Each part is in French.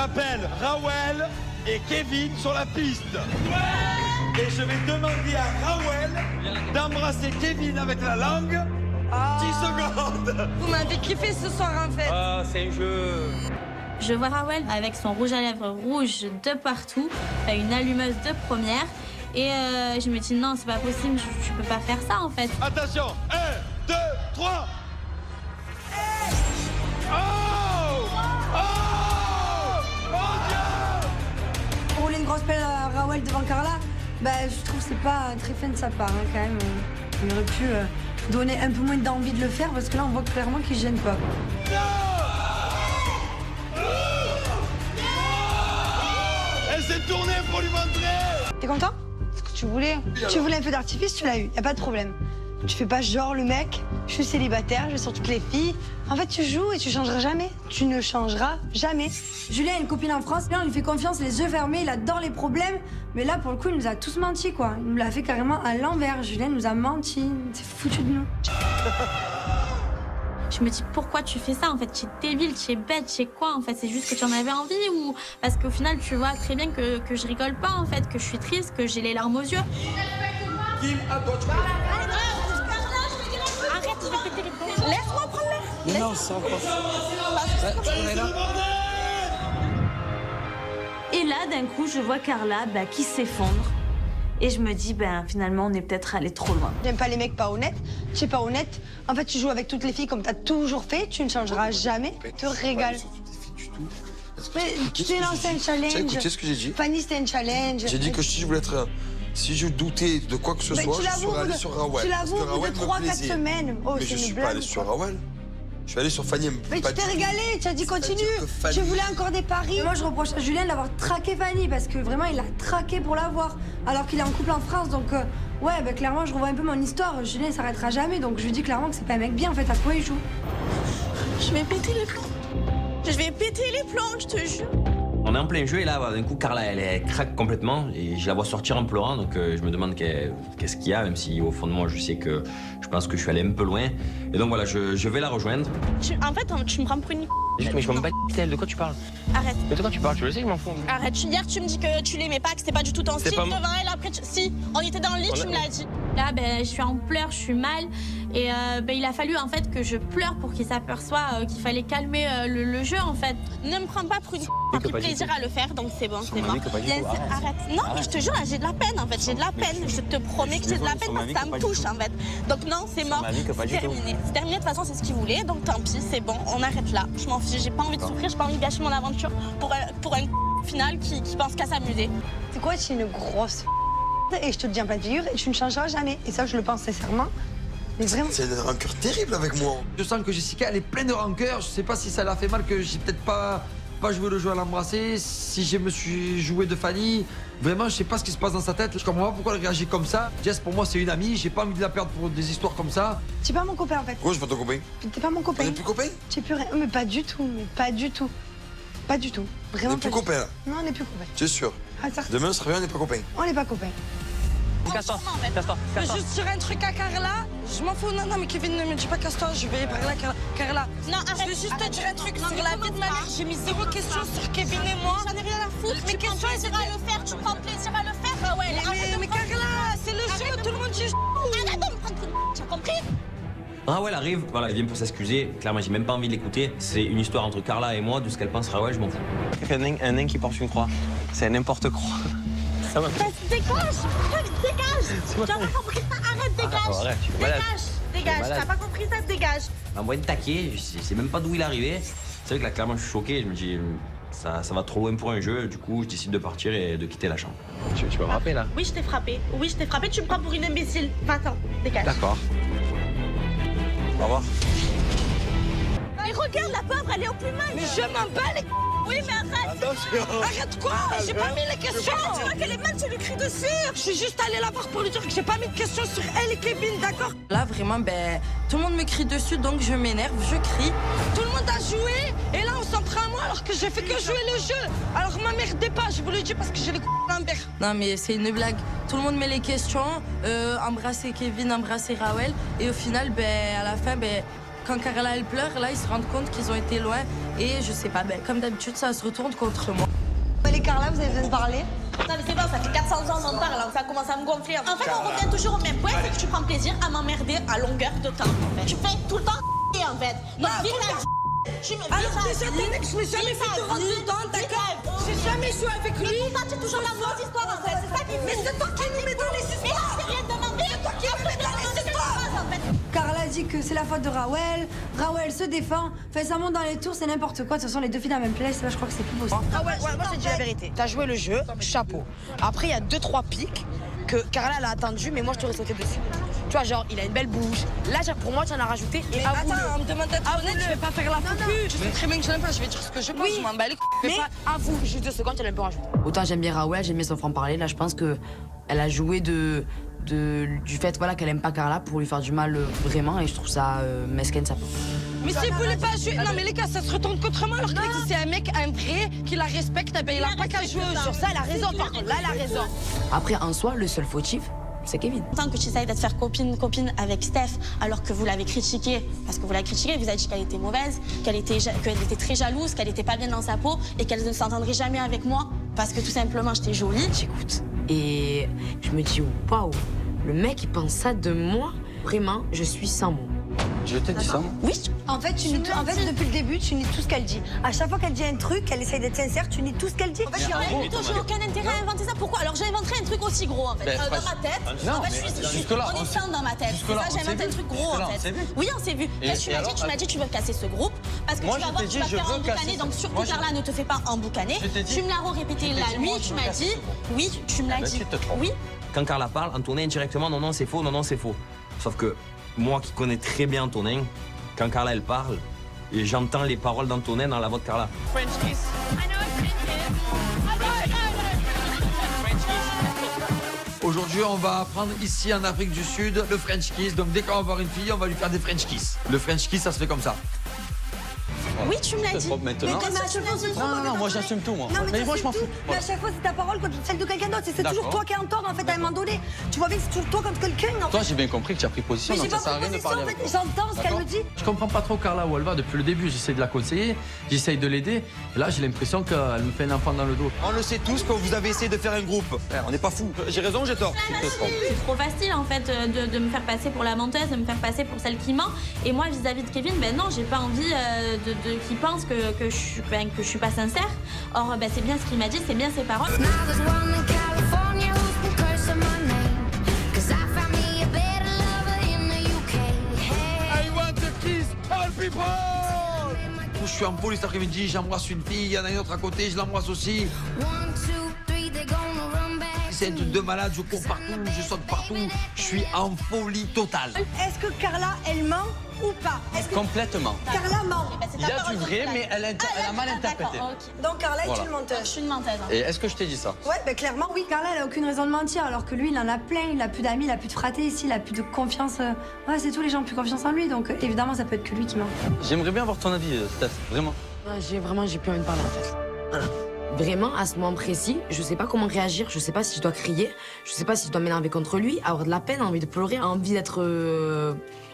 J'appelle Raoul et Kevin sur la piste. Ouais. Et je vais demander à Raoul d'embrasser Kevin avec la langue. 10 secondes. Vous m'avez kiffé ce soir en fait. Ah, c'est un jeu. Je vois Raoul avec son rouge à lèvres rouge de partout, une allumeuse de première. Et je me dis non, c'est pas possible, tu peux pas faire ça en fait. Attention, 1, 2, 3. Oh! Oh! Mon Dieu! Rouler une grosse pelle à Raoul devant Carla, bah, je trouve que c'est pas très fin de sa part hein, quand même. On aurait pu donner un peu moins d'envie de le faire parce que là on voit clairement qu'il gêne pas. Elle s'est tournée pour lui montrer. T'es content? Ce que tu voulais. Tu voulais un feu d'artifice, tu l'as eu, y a pas de problème. Tu fais pas genre le mec, je suis célibataire, je vais sur toutes les filles. En fait, tu joues et tu changeras jamais. Tu ne changeras jamais. Julien a une copine en France, là on lui fait confiance, les yeux fermés, il adore les problèmes. Mais là, pour le coup, il nous a tous menti, quoi. Il nous l'a fait carrément à l'envers. Julien nous a menti, il s'est foutu de nous. Je me dis pourquoi tu fais ça en fait, tu es débile, tu es bête, tu es quoi en fait, c'est juste que tu en avais envie ou parce qu'au final tu vois très bien que je rigole pas en fait, que je suis triste, que j'ai les larmes aux yeux. Kim, à toi, tu peux. Arrête, je vais péter les plombs. Laisse-moi prendre l'air. Non, c'est encore. Et là, d'un coup, je vois Carla qui s'effondre. Et je me dis, finalement, on est peut-être allé trop loin. J'aime pas les mecs pas honnêtes. Tu es pas honnête. En fait, tu joues avec toutes les filles comme t'as toujours fait. Tu ne changeras jamais. Te régale. Mais tu t'es lancé un challenge. Tu as écouté ce que j'ai dit? Fanny, c'était un challenge. J'ai dit que si je voulais être... Si je doutais de quoi que ce soit, je serais allé sur Raoul. Tu l'avoues au bout de 3-4 semaines. Oh, mais je suis pas allé sur Raoul. Je suis allé sur Fanny. Mais tu t'es régalé, tu as dit continue. Je voulais encore des paris. Moi, je reproche à Julien d'avoir traqué Fanny parce que vraiment, il a traqué pour l'avoir. Alors qu'il est en couple en France, donc ouais, clairement, je revois un peu mon histoire. Julien, il s'arrêtera jamais, donc je lui dis clairement que c'est pas un mec bien en fait. À quoi il joue? Je vais péter les plombs. Je vais péter les plombs, je te jure. On est en plein jeu et là, d'un coup, Carla, elle craque complètement et je la vois sortir en pleurant. Donc, je me demande qu'est-ce qu'il y a, même si au fond de moi, je pense que je suis allé un peu loin. Et donc voilà, je vais la rejoindre. En fait, tu me prends pour une... Mais je m'en bats les de quoi tu parles? Arrête. Mais de quoi tu parles? Tu le sais, je m'en fous. Arrête. Hier, tu me dis que tu l'aimais pas, que c'était pas du tout ton style pas devant elle. Après, si, on était dans le lit, tu me l'as dit. Là, je suis en pleurs, je suis mal. Et il a fallu en fait que je pleure pour qu'il s'aperçoive qu'il fallait calmer le jeu en fait. Ne me prends pas pour une... J'ai pris plaisir à le faire, donc c'est bon, c'est bon. Arrête. Non, mais je te jure, là, j'ai de la peine en fait. J'ai de la peine. Je te promets que j'ai de la peine parce que ça me touche en fait. Donc non, c'est mort. C'est terminé. C'est terminé. De toute façon, c'est ce qu'il voulait. Donc tant pis, c'est bon. On arrête là. Je m'en fiche. J'ai pas envie de souffrir. J'ai pas envie de gâcher mon aventure pour un final qui pense qu'à s'amuser. C'est quoi, tu es une grosse et je te le dis en pleine figure et tu ne changeras jamais. Et ça, je le pense sincèrement. Mais vraiment. C'est une rancœur terrible avec moi. Je sens que Jessica, elle est pleine de rancœur. Je sais pas si ça l'a fait mal, que j'ai peut-être pas joué le jeu à l'embrasser. Si je me suis joué de Fanny, vraiment, je sais pas ce qui se passe dans sa tête. Je comprends pas pourquoi elle réagit comme ça. Jess, pour moi, c'est une amie. J'ai pas envie de la perdre pour des histoires comme ça. Tu es pas mon copain en fait. Pourquoi je suis pas ton copain? T'es pas mon copain. On est plus copains? Tu es plus rien. Mais pas du tout. Mais pas du tout. Pas du tout. Vraiment On est plus pas du copains là. tout. Non, on n'est plus copains. Tu es sûr? Ah, ça. Demain, on sera bien, on n'est pas copains. On n'est pas copains. Casse-toi, casse-toi, Je veux juste dire un truc à Carla. Je m'en fous. Non, mais Kevin, ne me dis pas casse-toi. Je vais parler à Carla. Non, arrête. Je veux juste te dire un truc sur la vie de ma mère. J'ai mis 0 question sur Kevin et moi. J'en ai rien à foutre. Mais Tu prends question, plaisir à le faire. Tu prends plaisir à le faire. Ouais, Mais Carla, c'est le jeu. Tout le monde dit. arrête de me prendre pour une... Tu as compris? Raoul arrive, voilà, il vient pour s'excuser. Clairement, j'ai même pas envie de l'écouter. C'est une histoire entre Carla et moi, de ce qu'elle pense Raoul, je m'en fous. Un nain qui porte une croix. C'est n'importe quoi. Ça va. Dégage! Dégage! Tu n'as pas compris ça? Arrête, dégage! Arrête, je suis malade. Dégage! Tu n'as pas compris ça? Dégage! Il m'a envoyé de taquer, je sais même pas d'où il est arrivé. C'est vrai que là, clairement, je suis choqué. Je me dis, ça va trop loin pour un jeu. Du coup, je décide de partir et de quitter la chambre. Tu peux me frapper là? Oui, je t'ai frappé. Oui, je t'ai frappé. Tu me prends pour une imbécile. Va-t'en. Dégage. D'accord. Au revoir. Mais regarde, la pauvre, elle est au plus mal. Mais je m'en bats les. Oui, mais arrête! Arrête quoi? J'ai pas mis les questions. Tu vois qu'elle est mal, tu lui cries dessus! Je suis juste allée la voir pour lui dire que j'ai pas mis de questions sur elle et Kevin, d'accord? Là, vraiment, tout le monde me crie dessus, donc je m'énerve, je crie. Tout le monde a joué, et là, on s'en prend à moi alors que j'ai fait que jouer le jeu. Alors, m'emmerdez pas, je vous le dis parce que j'ai les coups l'envers. Non, mais c'est une blague. Tout le monde met les questions, embrasser Kevin, embrasser Raoul, et au final, à la fin, quand Carla elle pleure, là ils se rendent compte qu'ils ont été loin et je sais pas, ben, comme d'habitude ça se retourne contre moi. Allez Carla, vous avez besoin de parler? Non mais c'est bon, ça fait 400 ans qu'on en parle, hein, ça commence à me gonfler. En fait, on revient toujours au même point, c'est que tu prends plaisir à m'emmerder à longueur de temps. En fait. Tu fais tout le temps en fait. Donc vis ta vie. Tu me Alors déjà ton mec, je m'ai jamais fait te rendre dedans, d'accord? J'ai jamais joué avec lui. Mais pourquoi tu es toujours la mauvaise histoire en fait? C'est ça qui Mais c'est toi qui nous mets dans les histoires. Mais là, c'est rien demandé. C'est toi qui nous mets dans les histoires en fait. Carla dit que c'est la faute de Rawel. Rawel se défend. Fait ça monte dans les tours, c'est n'importe quoi. De toute façon, les deux filles dans la même place, là, je crois que c'est plus possible. Ah ouais, moi j'ai dit la vérité. T'as joué le jeu, chapeau. Après, il y a 2-3 pics que Carla elle a attendu, mais moi je t'aurais sauté dessus. Tu vois, genre, il a une belle bouche. Là, pour moi, tu en as rajouté. Et Mais attends, on me demande d'être honnête, je vais pas faire la foutu. Je sais très bien que je l'aime pas, je vais dire ce que je pense, Oui, je m'en bats les couilles. mais avoue, juste 2 secondes, tu l'as un peu rajouté. Autant j'aime bien Rawel, j'aime bien son franc-parler. Là, je pense que elle a joué du fait voilà, qu'elle aime pas Carla pour lui faire du mal vraiment. Et je trouve ça mesquin de sa part. Mais s'il voulait pas jouer. Non, mais les gars, ça se retourne contre moi alors que c'est un mec, un vrai, qui la respecte, ben, il a pas qu'à jouer. Sur ça, elle a raison, par contre. Là, elle a raison. Après, en soi, le seul fautif, c'est Kevin. Tant que tu essayes d'être faire copine avec Steph, alors que vous l'avez critiquée, parce que vous l'avez critiquée, vous avez dit qu'elle était mauvaise, qu'elle était très jalouse, qu'elle était pas bien dans sa peau et qu'elle ne s'entendrait jamais avec moi parce que tout simplement j'étais jolie. J'écoute. Et je me dis, waouh, le mec, il pense ça de moi. Vraiment, je suis sans mots. Je t'ai dit ça? Oui. En fait, depuis le début, tu nies tout ce qu'elle dit. À chaque fois qu'elle dit un truc, qu'elle essaye d'être sincère, tu nies tout ce qu'elle dit. En fait, j'ai aucun intérêt à inventer ça. Pourquoi? Alors j'inventerai un truc aussi gros en fait. Dans ma tête. Non, en fait, je suis connaissante dans ma tête. C'est ça, j'invente un truc gros en fait. Oui, on s'est vu. Qu'est-ce que tu m'as dit? Tu veux casser ce groupe parce que tu vas voir, tu vas faire emboucaner. Donc surtout Carla, ne te fais pas emboucaner. Tu me l'as répété la nuit, tu m'as dit. Oui, tu me l'as dit. Oui. Quand Carla parle, Antonin indirectement, non, c'est faux, non, c'est faux. Sauf que moi qui connais très bien Antonin, quand Carla elle parle, et j'entends les paroles d'Antonin dans la voix de Carla. French kiss. Aujourd'hui, on va apprendre ici en Afrique du Sud le French kiss. Donc dès qu'on va voir une fille, on va lui faire des French kiss. Le French kiss, ça se fait comme ça. Oui, tu me l'as dit. Maintenant. Non, moi j'assume tout, moi. Mais moi je m'en fous. Mais à chaque fois, c'est ta parole contre celle de quelqu'un d'autre. C'est toujours toi qui es en tort, en fait, à un moment donné. Tu vois bien que c'est toujours toi contre quelqu'un. Toi, j'ai bien compris que tu as pris position, Mais j'ai donc pas ça sert à pris rien de position, parler en avec fait. toi. J'entends ce qu'elle me dit. Je comprends pas trop Carla où elle va depuis le début. J'essaie de la conseiller, j'essaie de l'aider. Et là, j'ai l'impression qu'elle me fait un enfant dans le dos. On le sait tous que vous avez essayé de faire un groupe. On n'est pas fous. J'ai raison ou j'ai tort? C'est trop facile en fait de me faire passer pour la menteuse, de me faire passer pour celle qui ment. Et moi vis-à-vis de Kevin, ben non, j'ai pas envie qu'il pense que je suis pas sincère. Or ben, c'est bien ce qu'il m'a dit, c'est bien ses paroles. Je suis en police l'après-midi, j'embrasse une fille, il y en a une autre à côté, je l'embrasse aussi. C'est un truc de malade, je cours partout, je saute partout, je suis en folie totale. Est-ce que Carla, elle ment ou pas? Complètement. Carla ment. Il y a du vrai, mais elle a mal interprété. Donc Carla est Voilà. une menteuse. Je suis une menteuse. Et est-ce que je t'ai dit ça? Ouais, ben clairement, oui. Carla, elle a aucune raison de mentir, alors que lui, il en a plein. Il a plus d'amis, il a plus de fratés ici, il a plus de confiance. Ouais, c'est tout, les gens ont plus confiance en lui, donc évidemment, ça peut être que lui qui ment. J'aimerais bien avoir ton avis, Steph, vraiment. J'ai plus envie de parler en fait. Voilà. Vraiment, à ce moment précis, je sais pas comment réagir, je sais pas si je dois crier, je sais pas si je dois m'énerver contre lui, avoir de la peine, envie de pleurer, envie d'être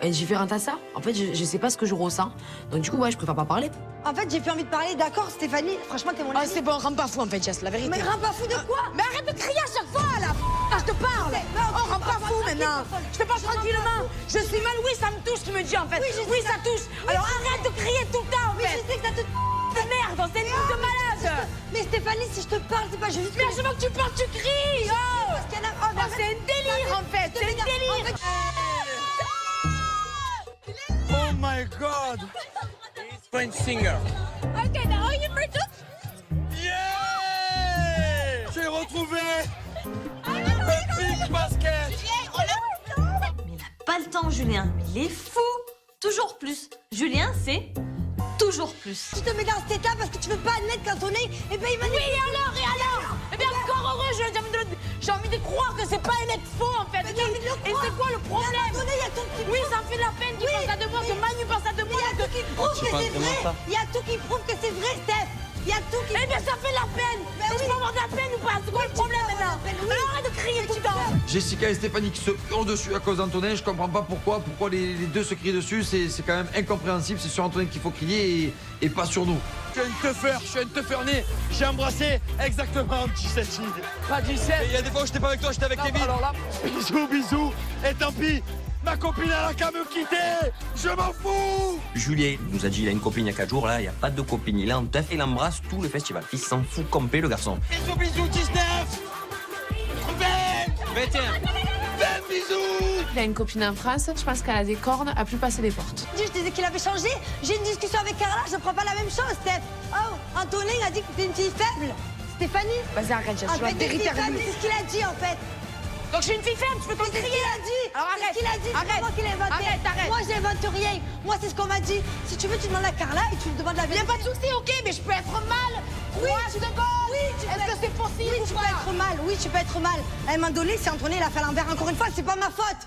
indifférente à ça. En fait, je sais pas ce que je ressens. Donc du coup, ouais, je préfère pas parler. En fait, j'ai plus envie de parler, d'accord, Stéphanie. Franchement, t'es mon Ah, amie. c'est bon, rends pas fou en fait, Jess, la vérité. Mais rends pas fou de quoi? Mais arrête de crier à chaque fois, là. Je te parle. Oh, rends pas fou maintenant. Je te parle tranquillement. Je suis mal, oui, ça me touche, tu me dis en fait. Oui, ça touche. Alors arrête de crier tout le temps en Mais fait. je sais que t'as tout... De merde, c'est une truc de malade. Mais Stéphanie, si je te parle, c'est pas juste... Mais à chaque fois que tu parles, tu cries. Oh, Parce qu'il y en a... Oh, mais oh, c'est un délire en fait. C'est un délire. Oh my God! French singer. Ok, now you for Yeah! J'ai retrouvé le big basket! Mais il a pas le temps, Julien. Il est fou. Toujours plus. Julien, c'est toujours plus. Tu te mets dans cet état parce que tu veux pas admettre quand on est... Eh ben, il va... Oui, et alors? Eh bien, encore heureux, j'ai envie de croire que c'est pas un mec faux en fait. Mais t'as envie de le Et croire. c'est quoi le problème? Mais à un moment donné, il y a tout qui... Oui, ça me fait de la peine qu'il pense ça de moi, que Manu pense ça de moi. Il y a tout qui prouve que penses c'est vraiment vrai. ça? Il y a tout qui prouve que c'est vrai, Steph. Il y a tout qui... Eh bien, ça fait de la peine. Mais Mais oui. je peux avoir de la peine ou pas? C'est quoi le problème maintenant? Arrête de crier tout le temps. Jessica et Stéphanie qui se hurlent dessus à cause d'Antonin, je comprends pas pourquoi les deux se crient dessus, c'est quand même incompréhensible, c'est sur Antonin qu'il faut crier et pas sur nous. Je suis un teufeur né. J'ai embrassé exactement 17 filles. Pas 17. Il y a des fois où j'étais pas avec toi, j'étais avec Kevin. Alors là, Bisous. Et tant pis, ma copine elle a qu'à me quitter. Je m'en fous. Julien nous a dit il a une copine il y a 4 jours, là il n'y a pas de copine, il est en teuf, il embrasse tout le festival. Il s'en fout complet le garçon. Bisous 19. 21. Bisous. Il a une copine en France, je pense qu'elle a des cornes à plus passer les portes. Je disais qu'il avait changé. J'ai une discussion avec Carla, je prends pas la même chose, Steph. Oh, Antonin a dit que t'es une fille faible. Stéphanie. vas-y, arrête, Jess, En tu vas fait, t'es une fille vérité faible, c'est ce qu'il a dit en fait. Donc je suis une fille faible, tu peux C'est ce qu'il a dit. Alors C'est ce qu'il a dit, c'est moi qui l'ai inventé. Arrête. Moi, j'invente rien. Moi, c'est ce qu'on m'a dit. Si tu veux, tu demandes à Carla et tu lui demandes la Il n'y vérité. a pas de souci, ok, mais je peux être mal. Oui, 3 secondes. Oui, Est-ce que c'est possible Oui, ou tu pas peux être mal. Oui, tu peux être mal. À un moment donné, si Antonin il a fait l'envers encore une fois, c'est pas ma faute.